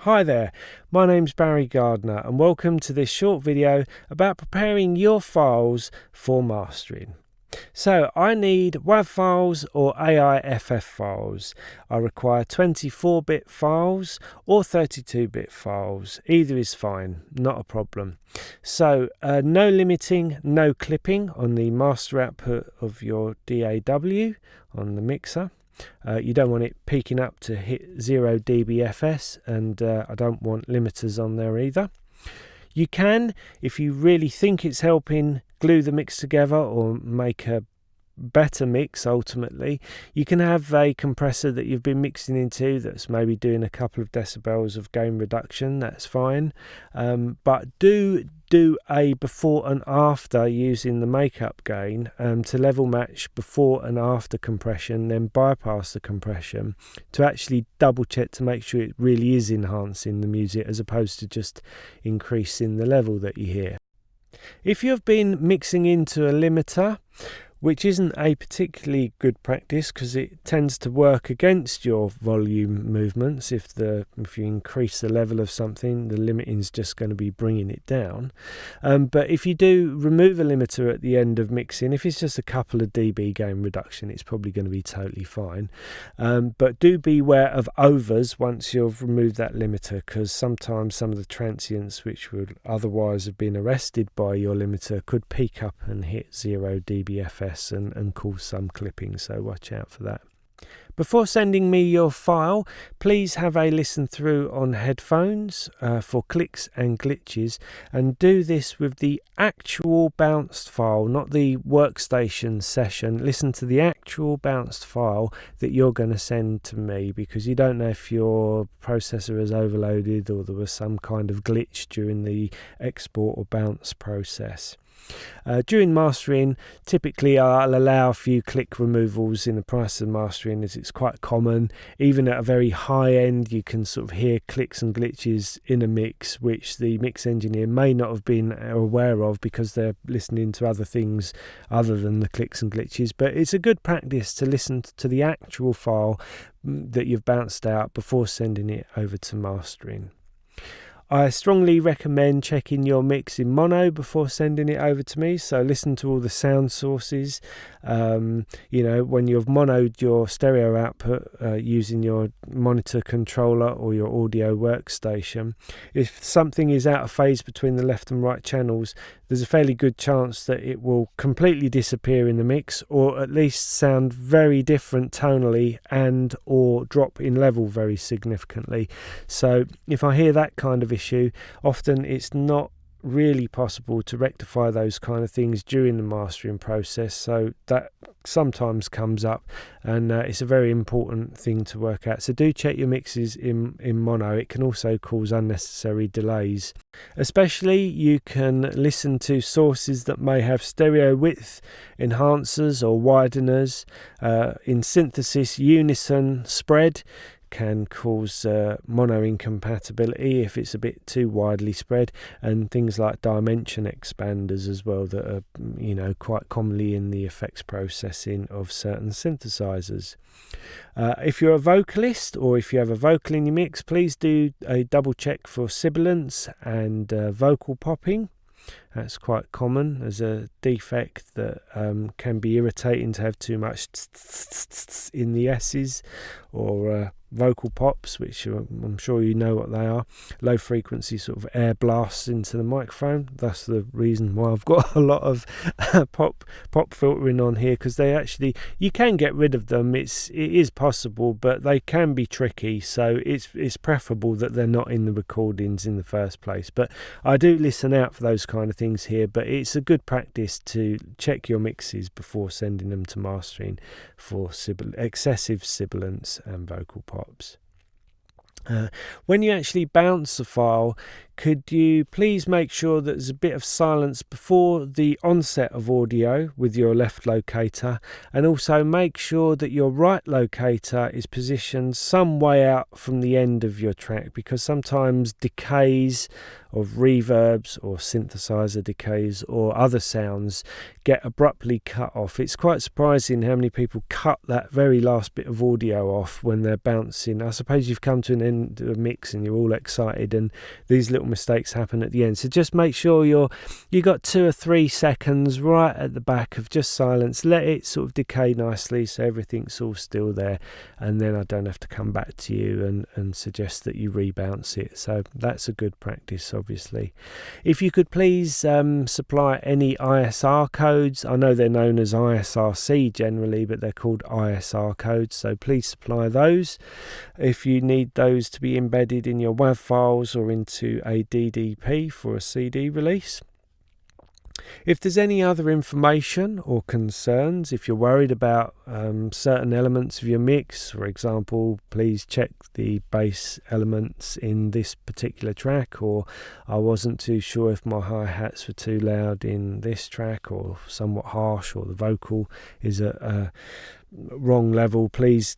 Hi there, my name's Barry Gardner and welcome to this short video about preparing your files for mastering. So I need WAV files or AIFF files. I require 24-bit files or 32-bit files. Either is fine, not a problem. So no limiting, no clipping on the master output of your DAW on the mixer. You don't want it peaking up to hit 0 dBFS, and I don't want limiters on there either. You can, if you really think it's helping glue the mix together or make a better mix ultimately, you can have a compressor that you've been mixing into that's maybe doing a couple of decibels of gain reduction. That's fine, but do a before and after using the makeup gain to level match before and after compression, then bypass the compression to actually double check to make sure it really is enhancing the music as opposed to just increasing the level that you hear. If you've been mixing into a limiter, which isn't a particularly good practice because it tends to work against your volume movements. If you increase the level of something, the limiting is just going to be bringing it down. But if you do remove a limiter at the end of mixing, if it's just a couple of dB gain reduction, it's probably going to be totally fine. But do beware of overs once you've removed that limiter, because sometimes some of the transients which would otherwise have been arrested by your limiter could peak up and hit 0 dBFS and cause some clipping, so watch out for that. Before sending me your file, please have a listen through on headphones for clicks and glitches, and do this with the actual bounced file, not the workstation session. Listen to the actual bounced file that you're going to send to me, because you don't know if your processor is overloaded or there was some kind of glitch during the export or bounce process. During mastering, typically I'll allow a few click removals in the price of mastering, as it's quite common. Even at a very high end, you can sort of hear clicks and glitches in a mix which the mix engineer may not have been aware of because they're listening to other things other than the clicks and glitches. But it's a good practice to listen to the actual file that you've bounced out before sending it over to mastering. I strongly recommend checking your mix in mono before sending it over to me, so listen to all the sound sources. When you've monoed your stereo output using your monitor controller or your audio workstation, if something is out of phase between the left and right channels, there's a fairly good chance that it will completely disappear in the mix, or at least sound very different tonally and or drop in level very significantly. So if I hear that kind of issue, often it's not really possible to rectify those kind of things during the mastering process, so that sometimes comes up, and it's a very important thing to work out. So do check your mixes in mono. It can also cause unnecessary delays. Especially you can listen to sources that may have stereo width enhancers or wideners. In synthesis, unison spread can cause mono incompatibility if it's a bit too widely spread, and things like dimension expanders as well that are quite commonly in the effects processing of certain synthesizers. If you're a vocalist or if you have a vocal in your mix, please do a double check for sibilance and vocal popping. That's quite common as a defect that can be irritating to have too much in the S's, or vocal pops, which I'm sure you know what they are. Low frequency sort of air blasts into the microphone. That's the reason why I've got a lot of pop filtering on here, because you can get rid of them. It is possible, but they can be tricky, so it's preferable that they're not in the recordings in the first place. But I do listen out for those kind of things here, but it's a good practice to check your mixes before sending them to mastering for excessive sibilance and vocal pops. When you actually bounce a file, could you please make sure that there's a bit of silence before the onset of audio with your left locator, and also make sure that your right locator is positioned some way out from the end of your track, because sometimes decays of reverbs or synthesizer decays or other sounds get abruptly cut off. It's quite surprising how many people cut that very last bit of audio off when they're bouncing. I suppose you've come to an end of a mix and you're all excited and these little mistakes happen at the end. So just make sure you got 2 or 3 seconds right at the back of just silence. Let it sort of decay nicely so everything's all still there, and then I don't have to come back to you and suggest that you rebounce it. So that's a good practice, obviously. If you could please supply any ISR codes. I know they're known as ISRC generally, but they're called ISR codes, so please supply those. If you need those to be embedded in your WAV files or into a DDP for a CD release. If there's any other information or concerns, if you're worried about certain elements of your mix, for example, please check the bass elements in this particular track, or I wasn't too sure if my hi-hats were too loud in this track or somewhat harsh, or the vocal is a wrong level, please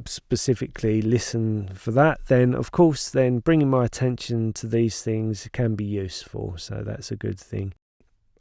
specifically listen for that. Then of course bringing my attention to these things can be useful, so that's a good thing.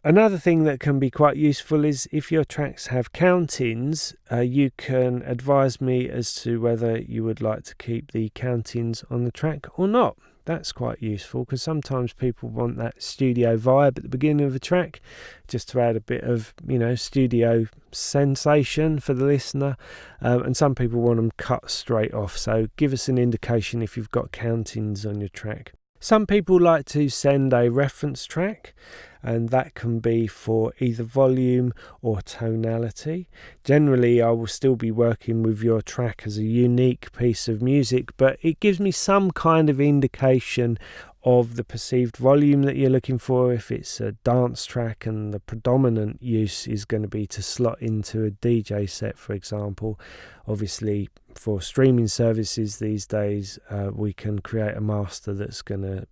Another thing that can be quite useful is if your tracks have countings, you can advise me as to whether you would like to keep the countings on the track or not. That's quite useful, because sometimes people want that studio vibe at the beginning of a track, just to add a bit of, studio sensation for the listener, and some people want them cut straight off. So give us an indication if you've got countings on your track. Some people like to send a reference track, and that can be for either volume or tonality. Generally, I will still be working with your track as a unique piece of music, but it gives me some kind of indication of the perceived volume that you're looking for. If it's a dance track and the predominant use is going to be to slot into a DJ set, for example. Obviously, for streaming services these days, we can create a master that's going to,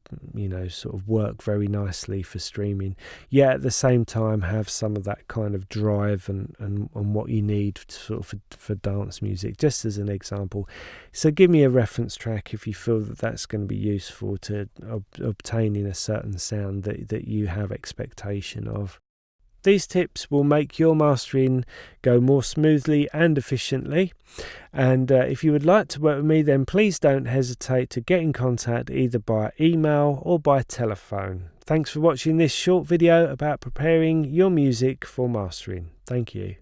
sort of work very nicely for streaming, yet at the same time have some of that kind of drive and what you need sort of for dance music, just as an example. So give me a reference track if you feel that that's going to be useful to obtaining a certain sound that you have expectation of. These tips will make your mastering go more smoothly and efficiently. And if you would like to work with me, then please don't hesitate to get in contact either by email or by telephone. Thanks for watching this short video about preparing your music for mastering. Thank you.